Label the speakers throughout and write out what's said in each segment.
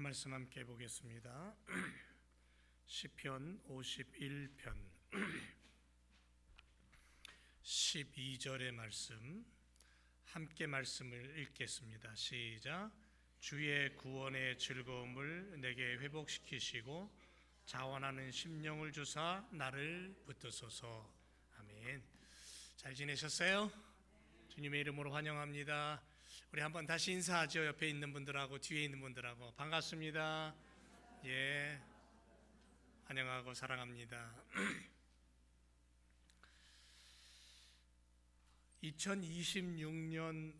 Speaker 1: 말씀 함께 보겠습니다. 시편 51편 12절의 말씀 함께 말씀을 읽겠습니다. 시작. 주의 구원의 즐거움을 내게 회복시키시고 자원하는 심령을 주사 나를 붙드소서. 아멘. 잘 지내셨어요? 주님의 이름으로 환영합니다. 우리 한번 다시 인사하죠. 옆에 있는 분들하고 뒤에 있는 분들하고 반갑습니다. 예, 환영하고 사랑합니다. 2026년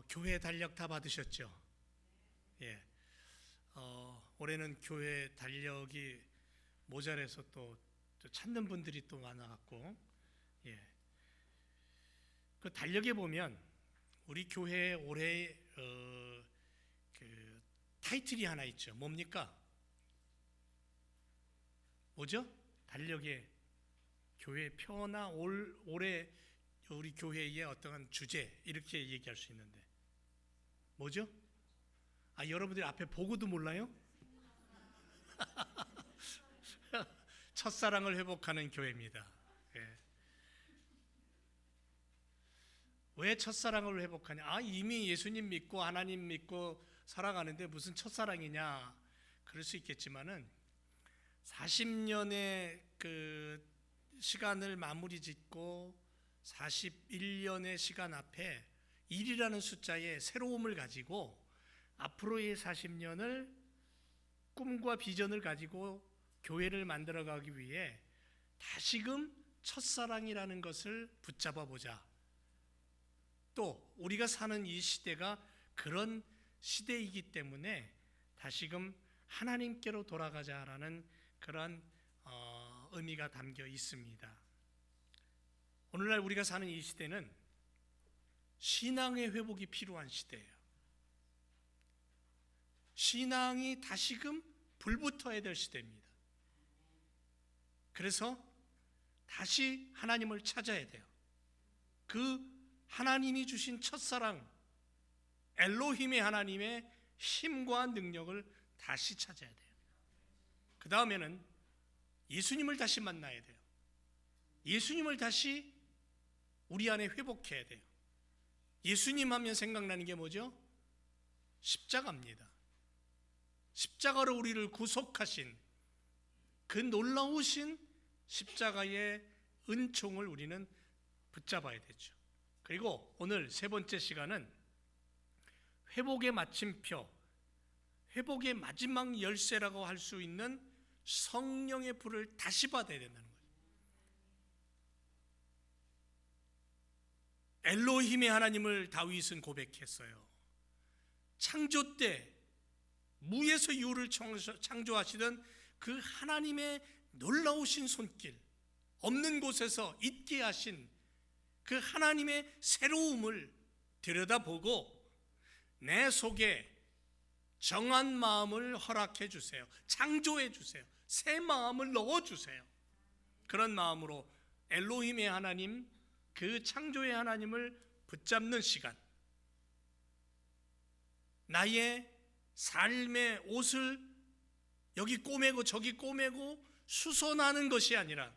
Speaker 1: 교회 달력 다 받으셨죠? 예, 올해는 교회 달력이 모자라서 또 찾는 분들이 또 많아갖고, 예, 그 달력에 보면 우리 교회 올해 그 타이틀이 하나 있죠. 뭡니까? 뭐죠? 달력에 교회 표나 올해 우리 교회의 어떠한 주제 이렇게 얘기할 수 있는데 뭐죠? 여러분들이 앞에 보고도 몰라요? 첫사랑을 회복하는 교회입니다. 예. 왜 첫사랑을 회복하냐? 이미 예수님 믿고 하나님 믿고 살아가는데 무슨 첫사랑이냐? 그럴 수 있겠지만은 40년의 그 시간을 마무리 짓고 41년의 시간 앞에 1이라는 숫자의 새로움을 가지고 앞으로의 40년을 꿈과 비전을 가지고 교회를 만들어가기 위해 다시금 첫사랑이라는 것을 붙잡아 보자. 또 우리가 사는 이 시대가 그런 시대이기 때문에 다시금 하나님께로 돌아가자라는 그런 의미가 담겨 있습니다. 오늘날 우리가 사는 이 시대는 신앙의 회복이 필요한 시대예요. 신앙이 다시금 불붙어야 될 시대입니다. 그래서 다시 하나님을 찾아야 돼요. 그 하나님이 주신 첫사랑 엘로힘의 하나님의 힘과 능력을 다시 찾아야 돼요. 그 다음에는 예수님을 다시 만나야 돼요. 예수님을 다시 우리 안에 회복해야 돼요. 예수님 하면 생각나는 게 뭐죠? 십자가입니다. 십자가로 우리를 구속하신 그 놀라우신 십자가의 은총을 우리는 붙잡아야 되죠. 그리고 오늘 세 번째 시간은 회복의 마침표, 회복의 마지막 열쇠라고 할 수 있는 성령의 불을 다시 받아야 된다는 거예요. 엘로힘의 하나님을 다윗은 고백했어요. 창조 때 무에서 유를 창조하시던 그 하나님의 놀라우신 손길, 없는 곳에서 있게 하신 그 하나님의 새로움을 들여다보고 내 속에 정한 마음을 허락해 주세요. 창조해 주세요. 새 마음을 넣어 주세요. 그런 마음으로 엘로힘의 하나님, 그 창조의 하나님을 붙잡는 시간, 나의 삶의 옷을 여기 꼬매고 저기 꼬매고 수선하는 것이 아니라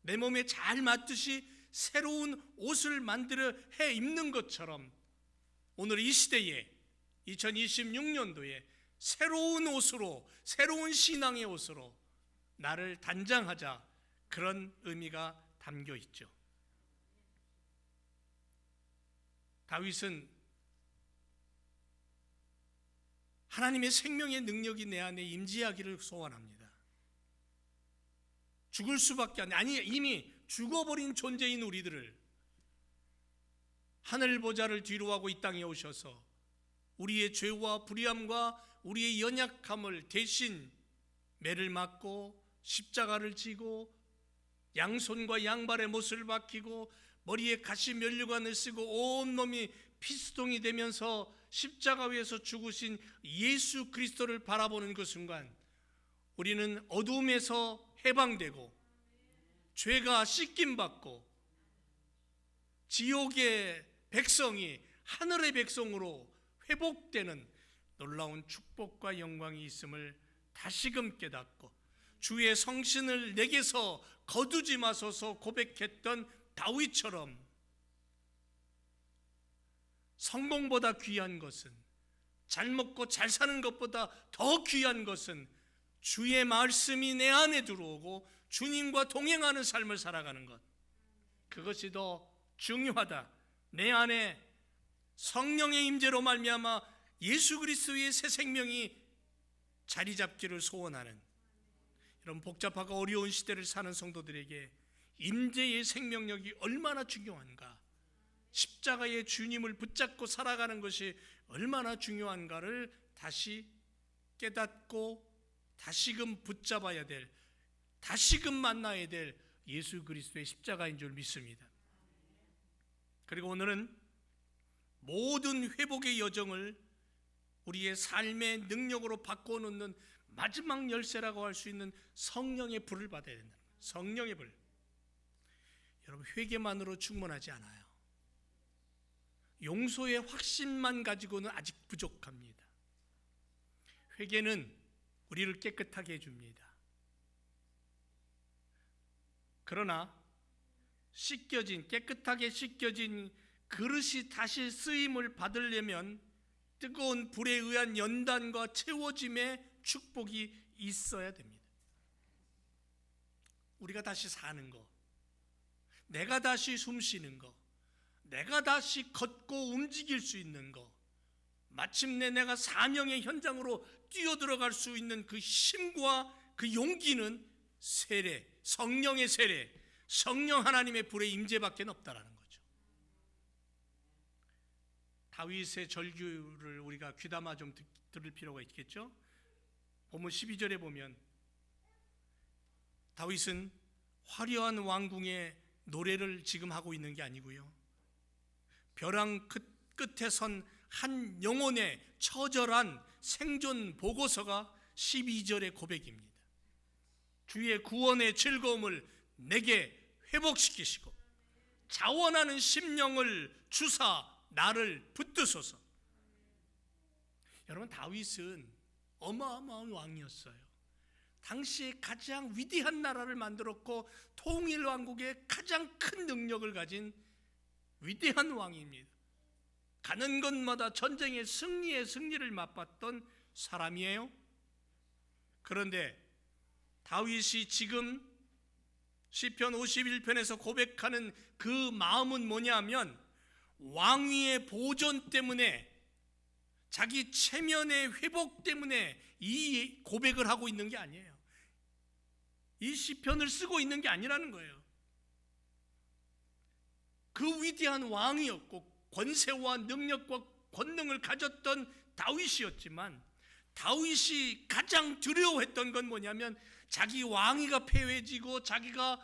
Speaker 1: 내 몸에 잘 맞듯이 새로운 옷을 만들어 해 입는 것처럼 오늘 이 시대에 2026년도에 새로운 옷으로, 새로운 신앙의 옷으로 나를 단장하자, 그런 의미가 담겨 있죠. 다윗은 하나님의 생명의 능력이 내 안에 임재하기를 소원합니다. 죽을 수밖에 아니 이미 죽어버린 존재인 우리들을 하늘 보좌를 뒤로하고 이 땅에 오셔서 우리의 죄와 불의함과 우리의 연약함을 대신 매를 맞고 십자가를 지고 양손과 양발에 못을 박히고 머리에 가시 면류관을 쓰고 온몸이 피스통이 되면서 십자가 위에서 죽으신 예수 그리스도를 바라보는 그 순간 우리는 어둠에서 해방되고 죄가 씻김받고 지옥의 백성이 하늘의 백성으로 회복되는 놀라운 축복과 영광이 있음을 다시금 깨닫고 주의 성신을 내게서 거두지 마소서 고백했던 다윗처럼 성공보다 귀한 것은, 잘 먹고 잘 사는 것보다 더 귀한 것은 주의 말씀이 내 안에 들어오고 주님과 동행하는 삶을 살아가는 것, 그것이 더 중요하다. 내 안에 성령의 임재로 말미암아 예수 그리스도의 새 생명이 자리 잡기를 소원하는, 이런 복잡하고 어려운 시대를 사는 성도들에게 임재의 생명력이 얼마나 중요한가, 십자가의 주님을 붙잡고 살아가는 것이 얼마나 중요한가를 다시 깨닫고 다시금 붙잡아야 될, 다시금 만나야 될 예수 그리스도의 십자가인 줄 믿습니다. 그리고 오늘은 모든 회복의 여정을 우리의 삶의 능력으로 바꿔놓는 마지막 열쇠라고 할 수 있는 성령의 불을 받아야 된다. 성령의 불. 여러분, 회개만으로 충분하지 않아요. 용서의 확신만 가지고는 아직 부족합니다. 회개는 우리를 깨끗하게 해줍니다. 그러나 깨끗하게 씻겨진 그릇이 다시 쓰임을 받으려면 뜨거운 불에 의한 연단과 채워짐의 축복이 있어야 됩니다. 우리가 다시 사는 거, 내가 다시 숨 쉬는 거, 내가 다시 걷고 움직일 수 있는 거, 마침내 내가 사명의 현장으로 뛰어들어갈 수 있는 그 힘과 그 용기는 세례, 성령의 세례, 성령 하나님의 불의 임재밖에 없다라는 거죠. 다윗의 절규를 우리가 귀담아 좀 들을 필요가 있겠죠. 본문 12절에 보면 다윗은 화려한 왕궁의 노래를 지금 하고 있는 게 아니고요, 벼랑 끝에 선 한 영혼의 처절한 생존 보고서가 12절의 고백입니다. 주의 구원의 즐거움을 내게 회복시키시고 자원하는 심령을 주사 나를 붙드소서. 여러분, 다윗은 어마어마한 왕이었어요. 당시에 가장 위대한 나라를 만들었고 통일 왕국의 가장 큰 능력을 가진 위대한 왕입니다. 가는 곳마다 전쟁의 승리를 맛봤던 사람이에요. 그런데 다윗이 지금 시편 51편에서 고백하는 그 마음은 뭐냐면, 왕위의 보존 때문에, 자기 체면의 회복 때문에 이 고백을 하고 있는 게 아니에요. 이 시편을 쓰고 있는 게 아니라는 거예요. 그 위대한 왕이었고 권세와 능력과 권능을 가졌던 다윗이었지만, 다윗이 가장 두려워했던 건 뭐냐면, 자기 왕위가 패해지고 자기가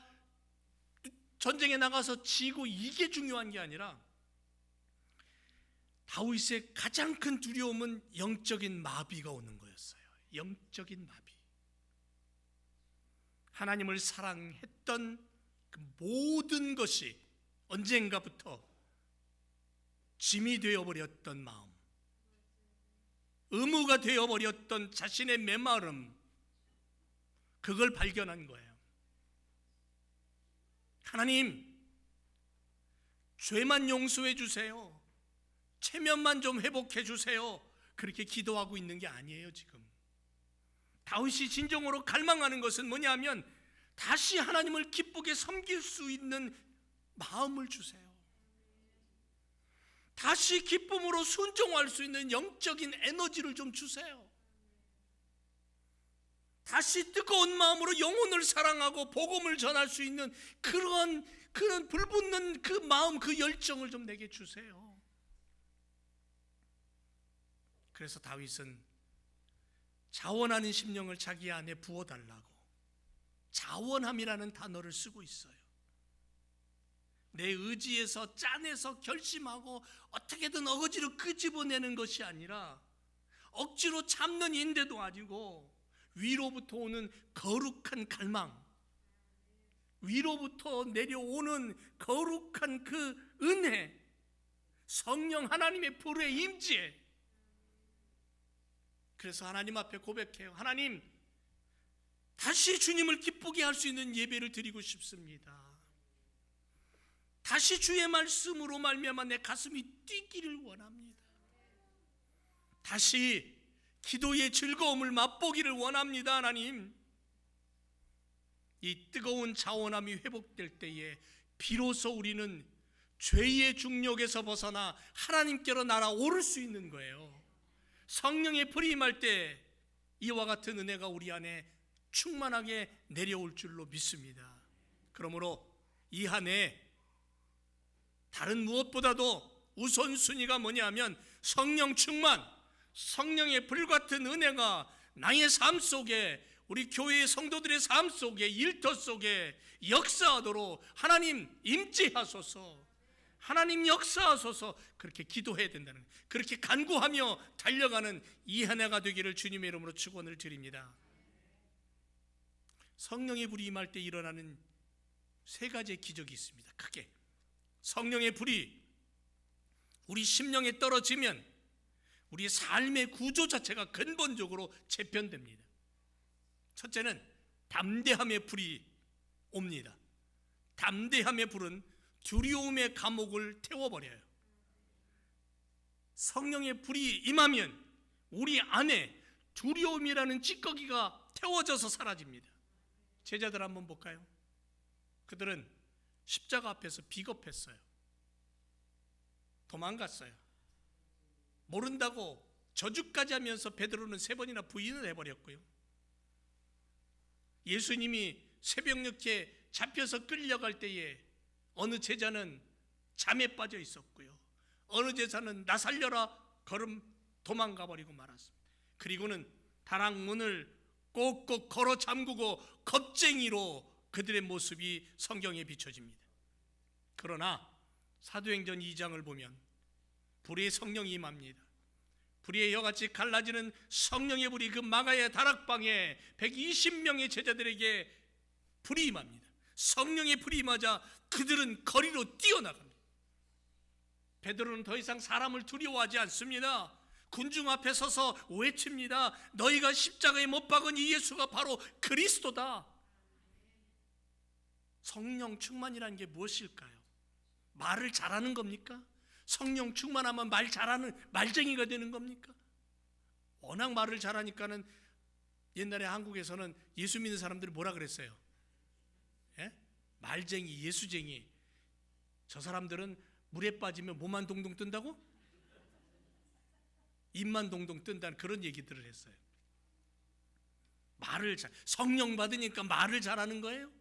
Speaker 1: 전쟁에 나가서 지고 이게 중요한 게 아니라, 다윗의 가장 큰 두려움은 영적인 마비가 오는 거였어요. 영적인 마비. 하나님을 사랑했던 그 모든 것이 언젠가부터 짐이 되어버렸던 마음, 의무가 되어버렸던 자신의 메마름, 그걸 발견한 거예요. 하나님, 죄만 용서해 주세요, 체면만 좀 회복해 주세요, 그렇게 기도하고 있는 게 아니에요. 지금 다윗이 진정으로 갈망하는 것은 뭐냐면, 다시 하나님을 기쁘게 섬길 수 있는 마음을 주세요. 다시 기쁨으로 순종할 수 있는 영적인 에너지를 좀 주세요. 다시 뜨거운 마음으로 영혼을 사랑하고 복음을 전할 수 있는 그런 불붙는 그 마음, 그 열정을 좀 내게 주세요. 그래서 다윗은 자원하는 심령을 자기 안에 부어달라고 자원함이라는 단어를 쓰고 있어요. 내 의지에서 짜내서 결심하고 어떻게든 어거지로 끄집어내는 것이 아니라, 억지로 참는 인대도 아니고 위로부터 오는 거룩한 갈망, 위로부터 내려오는 거룩한 그 은혜, 성령 하나님의 불의 임재, 그래서 하나님 앞에 고백해요. 하나님, 다시 주님을 기쁘게 할 수 있는 예배를 드리고 싶습니다. 다시 주의 말씀으로 말미암아 내 가슴이 뛰기를 원합니다. 다시 기도의 즐거움을 맛보기를 원합니다. 하나님, 이 뜨거운 자원함이 회복될 때에 비로소 우리는 죄의 중력에서 벗어나 하나님께로 날아오를 수 있는 거예요. 성령의 불이 임할 때 이와 같은 은혜가 우리 안에 충만하게 내려올 줄로 믿습니다. 그러므로 이 한 해 다른 무엇보다도 우선순위가 뭐냐면 성령 충만, 성령의 불같은 은혜가 나의 삶 속에, 우리 교회의 성도들의 삶 속에, 일터 속에 역사하도록 하나님 임재하소서, 하나님 역사하소서, 그렇게 기도해야 된다는, 그렇게 간구하며 달려가는 이 한 해가 되기를 주님의 이름으로 축원을 드립니다. 성령의 불이 임할 때 일어나는 세 가지의 기적이 있습니다. 크게 성령의 불이 우리 심령에 떨어지면 우리 삶의 구조 자체가 근본적으로 재편됩니다. 첫째는 담대함의 불이 옵니다. 담대함의 불은 두려움의 감옥을 태워버려요. 성령의 불이 임하면 우리 안에 두려움이라는 찌꺼기가 태워져서 사라집니다. 제자들 한번 볼까요? 그들은 십자가 앞에서 비겁했어요. 도망갔어요. 모른다고 저주까지 하면서 베드로는 3번이나 부인을 해버렸고요. 예수님이 새벽녘에 잡혀서 끌려갈 때에 어느 제자는 잠에 빠져 있었고요. 어느 제자는 나 살려라 걸음 도망가 버리고 말았습니다. 그리고는 다락문을 꼭꼭 걸어 잠그고 겁쟁이로 그들의 모습이 성경에 비춰집니다. 그러나 사도행전 2장을 보면 불의 성령이 임합니다. 불의 여같이 갈라지는 성령의 불이 그 마가의 다락방에 120명의 제자들에게 불이 임합니다. 성령의 불이 임하자 그들은 거리로 뛰어나갑니다. 베드로는 더 이상 사람을 두려워하지 않습니다. 군중 앞에 서서 외칩니다. 너희가 십자가에 못 박은 이 예수가 바로 그리스도다. 성령 충만이라는 게 무엇일까요? 말을 잘하는 겁니까? 성령 충만하면 말 잘하는 말쟁이가 되는 겁니까? 워낙 말을 잘하니까는 옛날에 한국에서는 예수 믿는 사람들이 뭐라 그랬어요? 예? 말쟁이, 예수쟁이. 저 사람들은 물에 빠지면 몸만 동동 뜬다고? 입만 동동 뜬다는 그런 얘기들을 했어요. 성령 받으니까 말을 잘하는 거예요?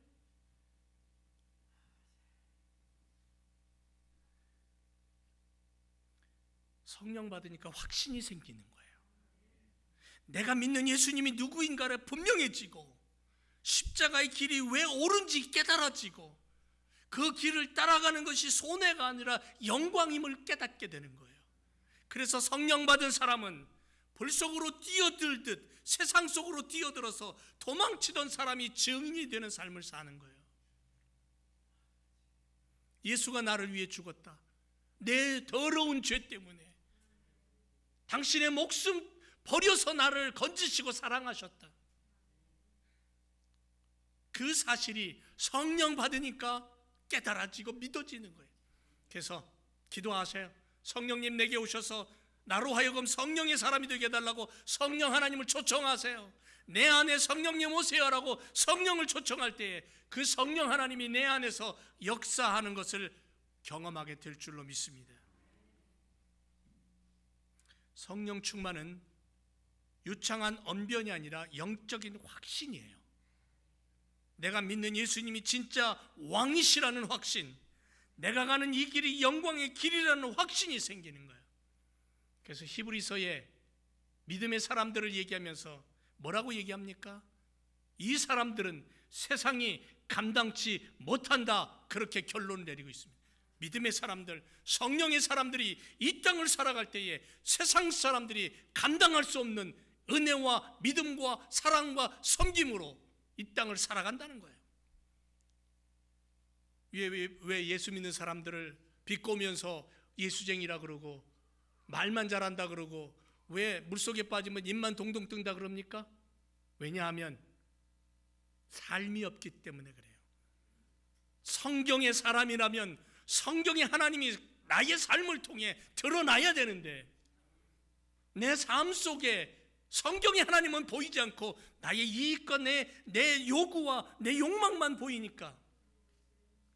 Speaker 1: 성령 받으니까 확신이 생기는 거예요. 내가 믿는 예수님이 누구인가를 분명해지고 십자가의 길이 왜 옳은지 깨달아지고 그 길을 따라가는 것이 손해가 아니라 영광임을 깨닫게 되는 거예요. 그래서 성령 받은 사람은 불 속으로 뛰어들듯 세상 속으로 뛰어들어서 도망치던 사람이 증인이 되는 삶을 사는 거예요. 예수가 나를 위해 죽었다. 내 더러운 죄 때문에 당신의 목숨 버려서 나를 건지시고 사랑하셨다. 그 사실이 성령 받으니까 깨달아지고 믿어지는 거예요. 그래서 기도하세요. 성령님 내게 오셔서 나로 하여금 성령의 사람이 되게 해달라고 성령 하나님을 초청하세요. 내 안에 성령님 오세요라고 성령을 초청할 때에 그 성령 하나님이 내 안에서 역사하는 것을 경험하게 될 줄로 믿습니다. 성령 충만은 유창한 언변이 아니라 영적인 확신이에요. 내가 믿는 예수님이 진짜 왕이시라는 확신, 내가 가는 이 길이 영광의 길이라는 확신이 생기는 거예요. 그래서 히브리서에 믿음의 사람들을 얘기하면서 뭐라고 얘기합니까? 이 사람들은 세상이 감당치 못한다, 그렇게 결론을 내리고 있습니다. 믿음의 사람들, 성령의 사람들이 이 땅을 살아갈 때에 세상 사람들이 감당할 수 없는 은혜와 믿음과 사랑과 섬김으로 이 땅을 살아간다는 거예요. 왜 예수 믿는 사람들을 비꼬면서 예수쟁이라 그러고 말만 잘한다 그러고 왜 물속에 빠지면 입만 동동 뜬다 그럽니까? 왜냐하면 삶이 없기 때문에 그래요. 성경의 사람이라면 성경의 하나님이 나의 삶을 통해 드러나야 되는데, 내 삶 속에 성경의 하나님은 보이지 않고 나의 이익과 내 요구와 내 욕망만 보이니까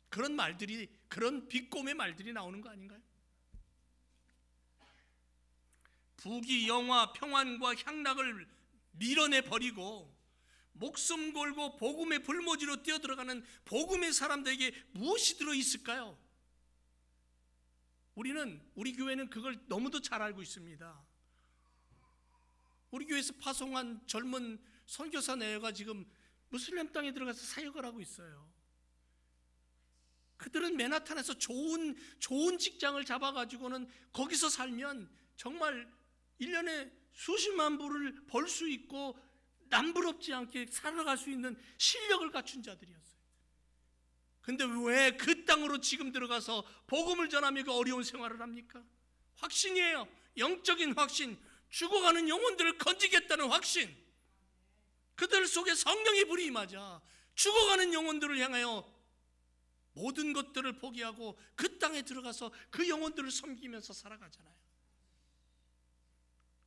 Speaker 1: 그런 말들이, 그런 비꼬의 말들이 나오는 거 아닌가요? 부귀 영화 평안과 향락을 밀어내 버리고 목숨 걸고 복음의 불모지로 뛰어들어가는 복음의 사람들에게 무엇이 들어있을까요? 우리 교회는 그걸 너무도 잘 알고 있습니다. 우리 교회에서 파송한 젊은 선교사 내외가 지금 무슬림 땅에 들어가서 사역을 하고 있어요. 그들은 맨하탄에서 좋은 직장을 잡아가지고는 거기서 살면 정말 1년에 수십만 불을 벌 수 있고 남부럽지 않게 살아갈 수 있는 실력을 갖춘 자들이었어요. 근데 왜 그 땅으로 지금 들어가서 복음을 전하며 그 어려운 생활을 합니까? 확신이에요. 영적인 확신. 죽어가는 영혼들을 건지겠다는 확신. 그들 속에 성령의 불이 임하자 죽어가는 영혼들을 향하여 모든 것들을 포기하고 그 땅에 들어가서 그 영혼들을 섬기면서 살아가잖아요.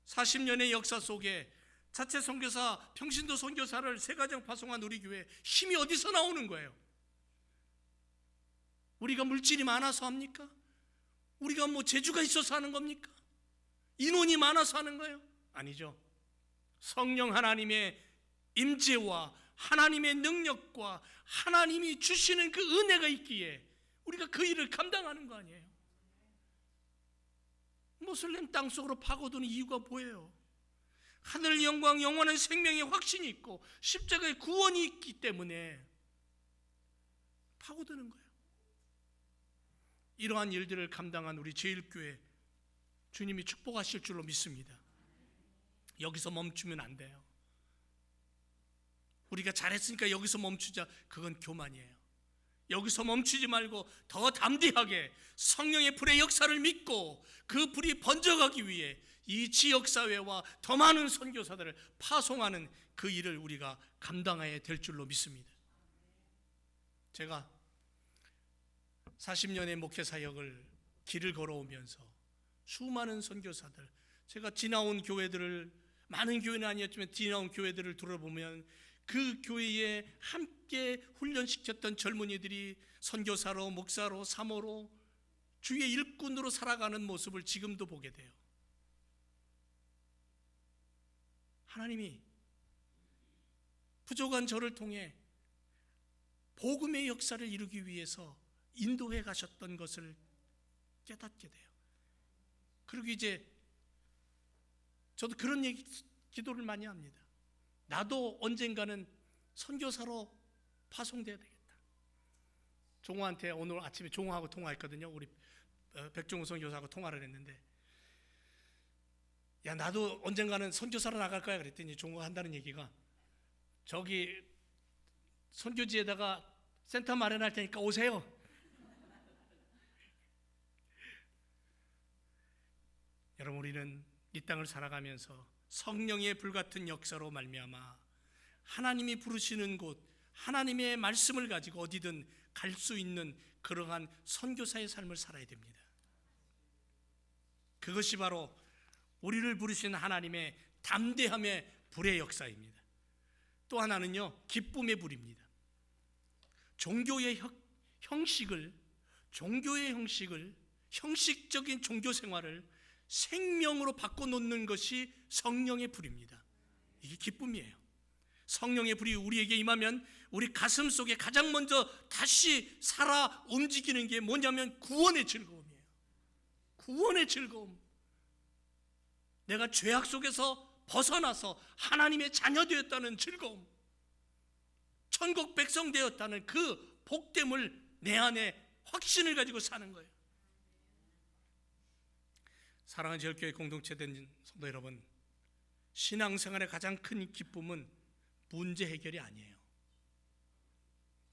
Speaker 1: 40년의 역사 속에 자체 선교사, 평신도 선교사를 세 가정 파송한 우리 교회, 힘이 어디서 나오는 거예요? 우리가 물질이 많아서 합니까? 우리가 재주가 있어서 하는 겁니까? 인원이 많아서 하는 거예요? 아니죠. 성령 하나님의 임재와 하나님의 능력과 하나님이 주시는 그 은혜가 있기에 우리가 그 일을 감당하는 거 아니에요? 모슬렘 땅속으로 파고드는 이유가 뭐예요? 하늘 영광, 영원한 생명의 확신이 있고 십자가의 구원이 있기 때문에 파고드는 거예요. 이러한 일들을 감당한 우리 제일교회, 주님이 축복하실 줄로 믿습니다. 여기서 멈추면 안 돼요. 우리가 잘했으니까 여기서 멈추자, 그건 교만이에요. 여기서 멈추지 말고 더 담대하게 성령의 불의 역사를 믿고 그 불이 번져가기 위해 이 지역사회와 더 많은 선교사들을 파송하는 그 일을 우리가 감당해야 될 줄로 믿습니다. 제가 40년의 목회사역을 길을 걸어오면서 수많은 선교사들, 제가 지나온 교회들을, 많은 교회는 아니었지만 지나온 교회들을 돌아보면 그 교회에 함께 훈련시켰던 젊은이들이 선교사로, 목사로, 사모로, 주의 일꾼으로 살아가는 모습을 지금도 보게 돼요. 하나님이 부족한 저를 통해 복음의 역사를 이루기 위해서 인도해 가셨던 것을 깨닫게 돼요. 그리고 이제 저도 그런 기도를 많이 합니다. 나도 언젠가는 선교사로 파송돼야 되겠다. 종호한테 오늘 아침에 종호하고 통화했거든요. 우리 백종호 선교사하고 통화를 했는데, 야, 나도 언젠가는 선교사로 나갈 거야 그랬더니 종호가 한다는 얘기가, 저기 선교지에다가 센터 마련할 테니까 오세요. 여러분, 우리는 이 땅을 살아가면서 성령의 불같은 역사로 말미암아 하나님이 부르시는 곳, 하나님의 말씀을 가지고 어디든 갈 수 있는 그러한 선교사의 삶을 살아야 됩니다. 그것이 바로 우리를 부르신 하나님의 담대함의 불의 역사입니다. 또 하나는요, 기쁨의 불입니다. 종교의 형식을, 형식적인 종교 생활을 생명으로 바꿔놓는 것이 성령의 불입니다. 이게 기쁨이에요. 성령의 불이 우리에게 임하면 우리 가슴 속에 가장 먼저 다시 살아 움직이는 게 뭐냐면 구원의 즐거움이에요. 구원의 즐거움. 내가 죄악 속에서 벗어나서 하나님의 자녀 되었다는 즐거움, 천국 백성 되었다는 그 복됨을 내 안에 확신을 가지고 사는 거예요. 사랑하는 제일교회 공동체된 성도 여러분, 신앙생활의 가장 큰 기쁨은 문제 해결이 아니에요.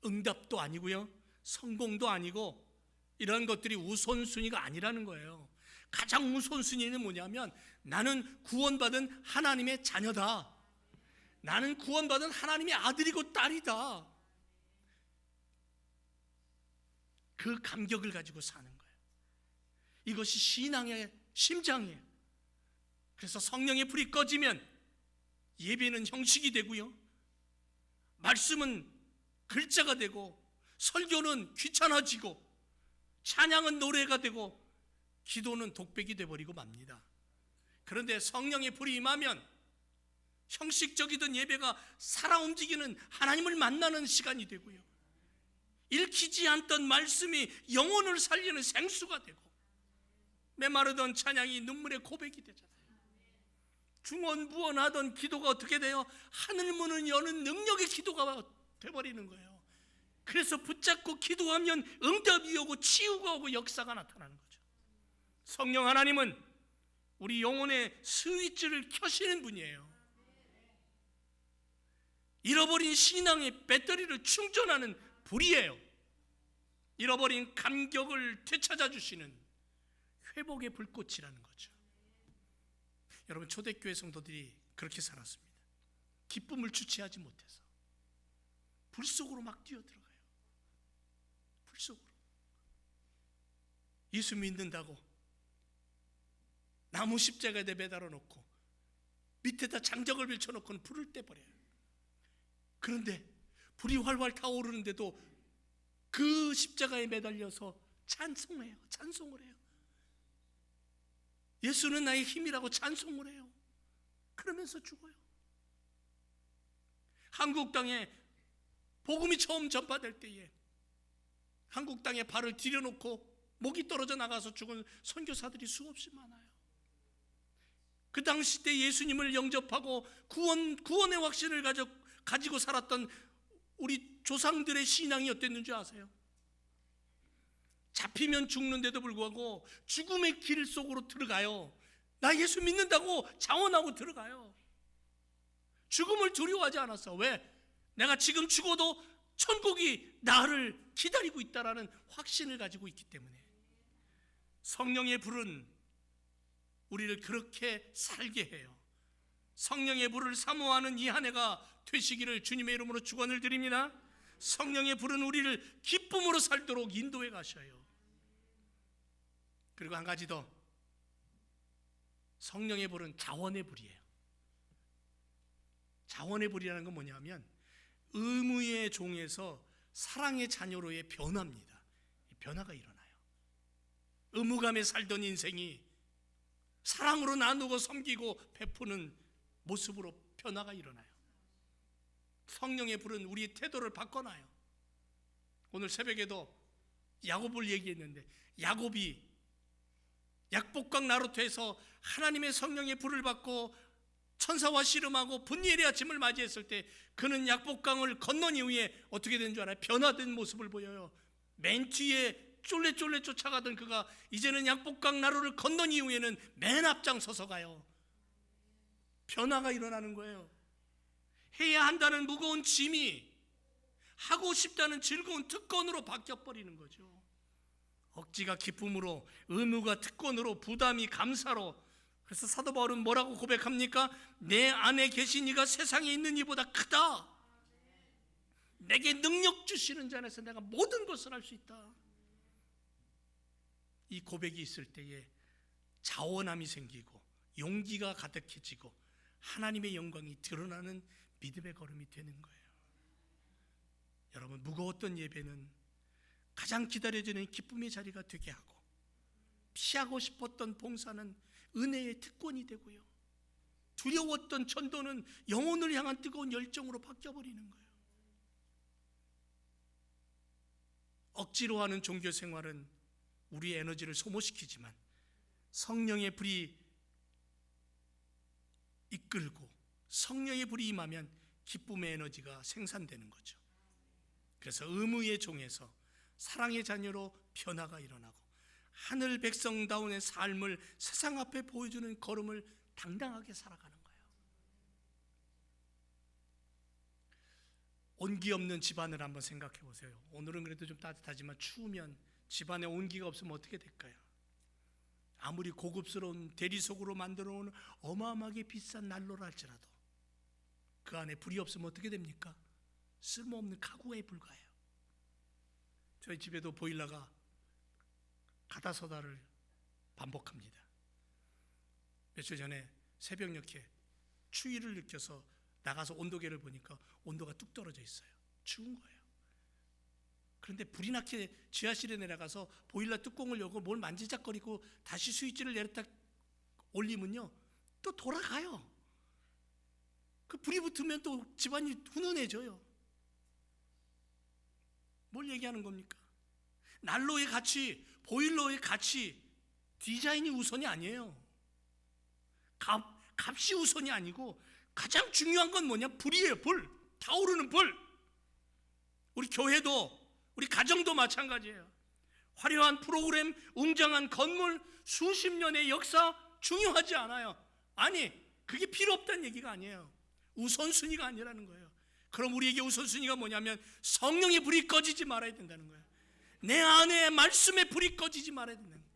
Speaker 1: 응답도 아니고요, 성공도 아니고, 이런 것들이 우선순위가 아니라는 거예요. 가장 우선순위는 뭐냐면 나는 구원받은 하나님의 자녀다. 나는 구원받은 하나님의 아들이고 딸이다. 그 감격을 가지고 사는 거예요. 이것이 신앙의 심장이에요. 그래서 성령의 불이 꺼지면 예배는 형식이 되고요, 말씀은 글자가 되고, 설교는 귀찮아지고, 찬양은 노래가 되고, 기도는 독백이 되어버리고 맙니다. 그런데 성령의 불이 임하면 형식적이던 예배가 살아 움직이는 하나님을 만나는 시간이 되고요, 읽히지 않던 말씀이 영혼을 살리는 생수가 되고, 메마르던 찬양이 눈물의 고백이 되잖아요. 중언부언하던 기도가 어떻게 돼요? 하늘문을 여는 능력의 기도가 돼버리는 거예요. 그래서 붙잡고 기도하면 응답이 오고 치유가 오고 역사가 나타나는 거죠. 성령 하나님은 우리 영혼의 스위치를 켜시는 분이에요. 잃어버린 신앙의 배터리를 충전하는 불이에요. 잃어버린 감격을 되찾아 주시는 회복의 불꽃이라는 거죠. 여러분, 초대교회 성도들이 그렇게 살았습니다. 기쁨을 주체하지 못해서 불 속으로 막 뛰어들어가요. 불 속으로. 예수 믿는다고 나무 십자가에 매달아 놓고 밑에다 장작을 밀쳐놓고는 불을 떼버려요. 그런데 불이 활활 타오르는데도 그 십자가에 매달려서 찬송해요. 찬송을 해요. 예수는 나의 힘이라고 찬송을 해요. 그러면서 죽어요. 한국 땅에 복음이 처음 전파될 때에 한국 땅에 발을 들여놓고 목이 떨어져 나가서 죽은 선교사들이 수없이 많아요. 그 당시 때 예수님을 영접하고 구원의 확신을 가지고 살았던 우리 조상들의 신앙이 어땠는지 아세요? 잡히면 죽는데도 불구하고 죽음의 길 속으로 들어가요. 나 예수 믿는다고 자원하고 들어가요. 죽음을 두려워하지 않았어. 왜? 내가 지금 죽어도 천국이 나를 기다리고 있다라는 확신을 가지고 있기 때문에. 성령의 불은 우리를 그렇게 살게 해요. 성령의 불을 사모하는 이 한 해가 되시기를 주님의 이름으로 축원을 드립니다. 성령의 불은 우리를 기쁨으로 살도록 인도해 가셔요. 그리고 한 가지 더, 성령의 불은 자원의 불이에요. 자원의 불이라는 건 뭐냐면 의무의 종에서 사랑의 자녀로의 변화입니다. 변화가 일어나요. 의무감에 살던 인생이 사랑으로 나누고 섬기고 베푸는 모습으로 변화가 일어나요. 성령의 불은 우리의 태도를 바꿔놔요. 오늘 새벽에도 야곱을 얘기했는데, 야곱이 약복강 나루터에서 하나님의 성령의 불을 받고 천사와 씨름하고 분리의 아침을 맞이했을 때 그는 약복강을 건넌 이후에 어떻게 된 줄 알아요? 변화된 모습을 보여요. 맨 뒤에 쫄래쫄래 쫓아가던 그가 이제는 약복강 나루를 건넌 이후에는 맨 앞장 서서 가요. 변화가 일어나는 거예요. 해야 한다는 무거운 짐이 하고 싶다는 즐거운 특권으로 바뀌어버리는 거죠. 억지가 기쁨으로, 의무가 특권으로, 부담이 감사로. 그래서 사도 바울은 뭐라고 고백합니까? 내 안에 계신 이가 세상에 있는 이보다 크다. 내게 능력 주시는 자 안에서 내가 모든 것을 할 수 있다. 이 고백이 있을 때에 자원함이 생기고 용기가 가득해지고 하나님의 영광이 드러나는 믿음의 걸음이 되는 거예요. 여러분, 무거웠던 예배는 가장 기다려지는 기쁨의 자리가 되게 하고, 피하고 싶었던 봉사는 은혜의 특권이 되고요, 두려웠던 전도는 영혼을 향한 뜨거운 열정으로 바뀌어버리는 거예요. 억지로 하는 종교 생활은 우리의 에너지를 소모시키지만 성령의 불이 이끌고 성령의 불이 임하면 기쁨의 에너지가 생산되는 거죠. 그래서 의무의 종에서 사랑의 자녀로 변화가 일어나고 하늘 백성다운의 삶을 세상 앞에 보여주는 걸음을 당당하게 살아가는 거예요. 온기 없는 집안을 한번 생각해 보세요. 오늘은 그래도 좀 따뜻하지만 추우면 집안에 온기가 없으면 어떻게 될까요? 아무리 고급스러운 대리석으로 만들어 놓은 어마어마하게 비싼 난로라 할지라도 그 안에 불이 없으면 어떻게 됩니까? 쓸모없는 가구에 불과해요. 저희 집에도 보일러가 가다서다를 반복합니다. 며칠 전에 새벽녘에 추위를 느껴서 나가서 온도계를 보니까 온도가 뚝 떨어져 있어요. 추운 거예요. 그런데 불이 나게 지하실에 내려가서 보일러 뚜껑을 열고 뭘 만지작거리고 다시 스위치를 내렸다 올리면요 또 돌아가요. 그 불이 붙으면 또 집안이 훈훈해져요. 뭘 얘기하는 겁니까? 난로의 가치, 보일러의 가치, 디자인이 우선이 아니에요. 값이 우선이 아니고 가장 중요한 건 뭐냐? 불이에요. 불. 타오르는 불. 우리 교회도 우리 가정도 마찬가지예요. 화려한 프로그램, 웅장한 건물, 수십 년의 역사 중요하지 않아요. 아니, 그게 필요 없다는 얘기가 아니에요. 우선순위가 아니라는 거예요. 그럼 우리에게 우선순위가 뭐냐면 성령의 불이 꺼지지 말아야 된다는 거예요. 내 안에 말씀의 불이 꺼지지 말아야 된다는 거예요.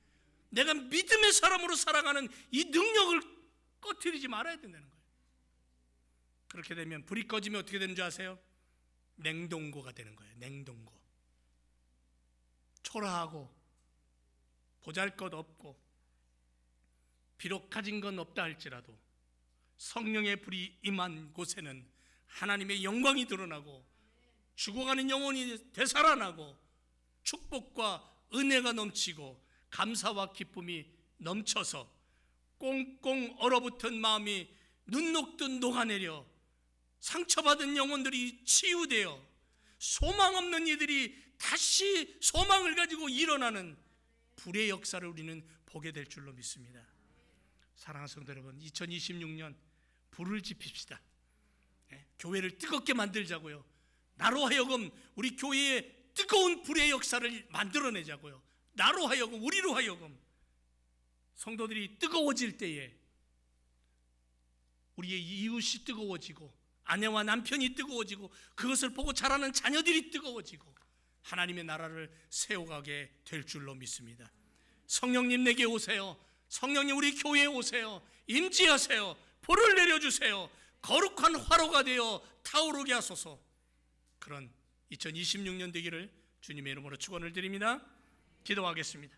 Speaker 1: 내가 믿음의 사람으로 살아가는 이 능력을 꺼트리지 말아야 된다는 거예요. 그렇게 되면 불이 꺼지면 어떻게 되는 줄 아세요? 냉동고가 되는 거예요. 냉동고. 초라하고 보잘것없고 비록 가진 건 없다 할지라도 성령의 불이 임한 곳에는 하나님의 영광이 드러나고 죽어가는 영혼이 되살아나고 축복과 은혜가 넘치고 감사와 기쁨이 넘쳐서 꽁꽁 얼어붙은 마음이 눈 녹듯 녹아내려 상처받은 영혼들이 치유되어 소망 없는 이들이 다시 소망을 가지고 일어나는 불의 역사를 우리는 보게 될 줄로 믿습니다. 사랑하는 성도 여러분, 2026년 불을 지핍시다. 교회를 뜨겁게 만들자고요. 나로 하여금 우리 교회에 뜨거운 불의 역사를 만들어내자고요. 나로 하여금, 우리로 하여금 성도들이 뜨거워질 때에 우리의 이웃이 뜨거워지고 아내와 남편이 뜨거워지고 그것을 보고 자라는 자녀들이 뜨거워지고 하나님의 나라를 세워가게 될 줄로 믿습니다. 성령님 내게 오세요. 성령님 우리 교회에 오세요. 임재하세요. 불을 내려주세요. 거룩한 화로가 되어 타오르게 하소서. 그런 2026년 되기를 주님의 이름으로 축원을 드립니다. 기도하겠습니다.